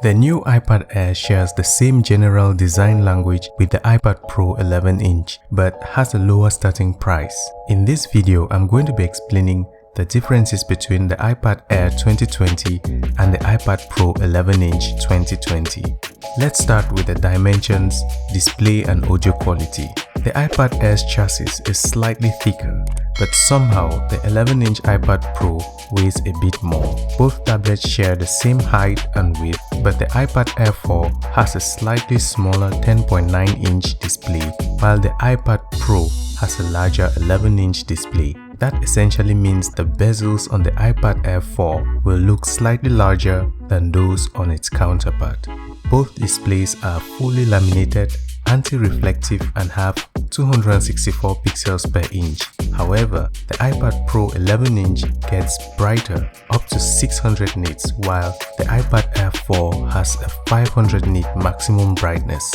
The new iPad Air shares the same general design language with the iPad Pro 11-inch, but has a lower starting price. In this video, I'm going to be explaining the differences between the iPad Air 2020 and the iPad Pro 11-inch 2020. Let's start with the dimensions, display and audio quality. The iPad Air's chassis is slightly thicker, but somehow the 11-inch iPad Pro weighs a bit more. Both tablets share the same height and width, but the iPad Air 4 has a slightly smaller 10.9-inch display, while the iPad Pro has a larger 11-inch display. That essentially means the bezels on the iPad Air 4 will look slightly larger than those on its counterpart. Both displays are fully laminated, anti-reflective and have 264 pixels per inch. However, the iPad Pro 11-inch gets brighter up to 600 nits, while the iPad Air 4 has a 500 nit maximum brightness.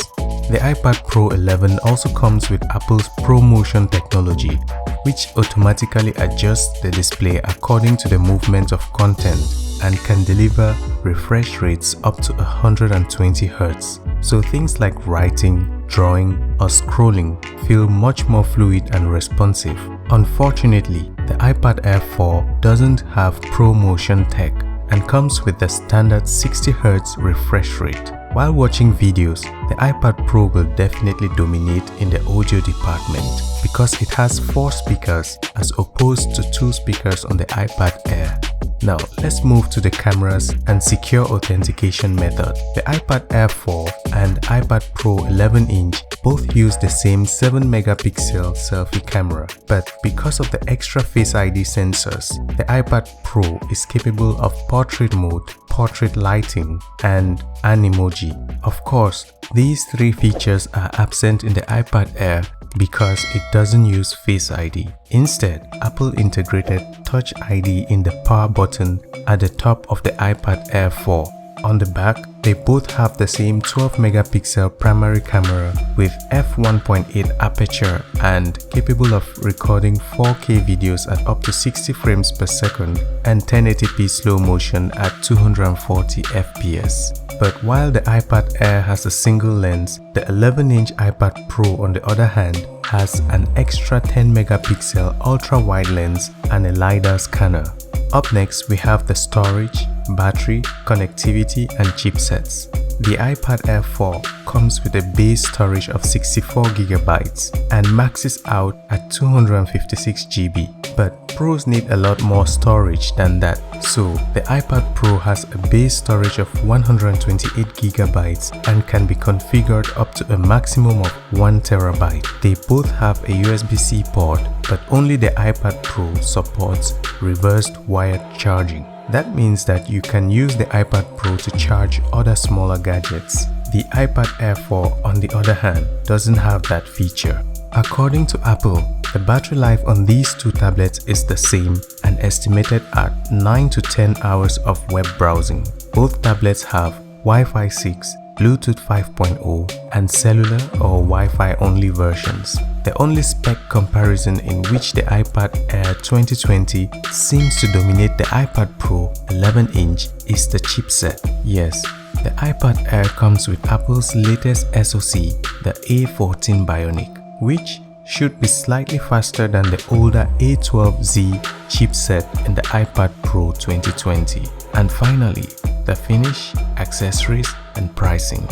The iPad Pro 11 also comes with Apple's ProMotion technology, which automatically adjusts the display according to the movement of content and can deliver refresh rates up to 120 Hz. So things like writing, drawing, or scrolling feel much more fluid and responsive. Unfortunately, the iPad Air 4 doesn't have ProMotion tech and comes with the standard 60 Hz refresh rate. While watching videos, the iPad Pro will definitely dominate in the audio department because it has 4 speakers as opposed to 2 speakers on the iPad Air. Now let's move to the cameras and secure authentication method. The iPad Air 4 and iPad Pro 11-inch both use the same 7-megapixel selfie camera, but because of the extra Face ID sensors, the iPad Pro is capable of portrait mode, portrait lighting, and an emoji. Of course, these 3 features are absent in the iPad Air because it doesn't use Face ID. Instead, Apple integrated Touch ID in the power button at the top of the iPad Air 4. On the back, they both have the same 12-megapixel primary camera with f1.8 aperture and capable of recording 4K videos at up to 60 frames per second and 1080p slow motion at 240 fps. But while the iPad Air has a single lens, the 11-inch iPad Pro on the other hand has an extra 10-megapixel ultra-wide lens and a LiDAR scanner. Up next, we have the storage, battery, connectivity and chipsets. The iPad Air 4 comes with a base storage of 64GB and maxes out at 256GB, but Pros need a lot more storage than that. So the iPad Pro has a base storage of 128GB and can be configured up to a maximum of 1TB. They both have a USB-C port, but only the iPad Pro supports reversed wired charging. That means that you can use the iPad Pro to charge other smaller gadgets. The iPad Air 4, on the other hand, doesn't have that feature. According to Apple, the battery life on these 2 tablets is the same and estimated at 9 to 10 hours of web browsing. Both tablets have Wi-Fi 6, Bluetooth 5.0 and cellular or Wi-Fi only versions. The only spec comparison in which the iPad Air 2020 seems to dominate the iPad Pro 11-inch is the chipset. Yes, the iPad Air comes with Apple's latest SoC, the A14 Bionic, which should be slightly faster than the older A12Z chipset in the iPad Pro 2020. And finally, the finish, accessories and pricing.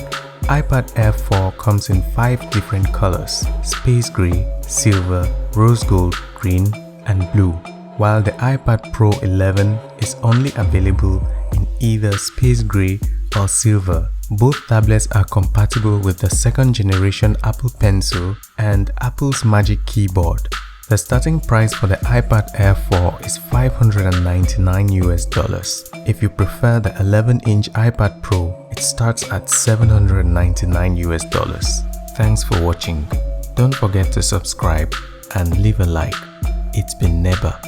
iPad Air 4 comes in 5 different colors: space gray, silver, rose gold, green and blue, while the iPad Pro 11 is only available in either space gray or silver. Both tablets are compatible with the 2nd generation Apple Pencil and Apple's Magic Keyboard. The starting price for the iPad Air 4 is $599 US. If you prefer the 11-inch iPad Pro, it starts at $799 US. Thanks for watching. Don't forget to subscribe and leave a like. It's been Nebaa.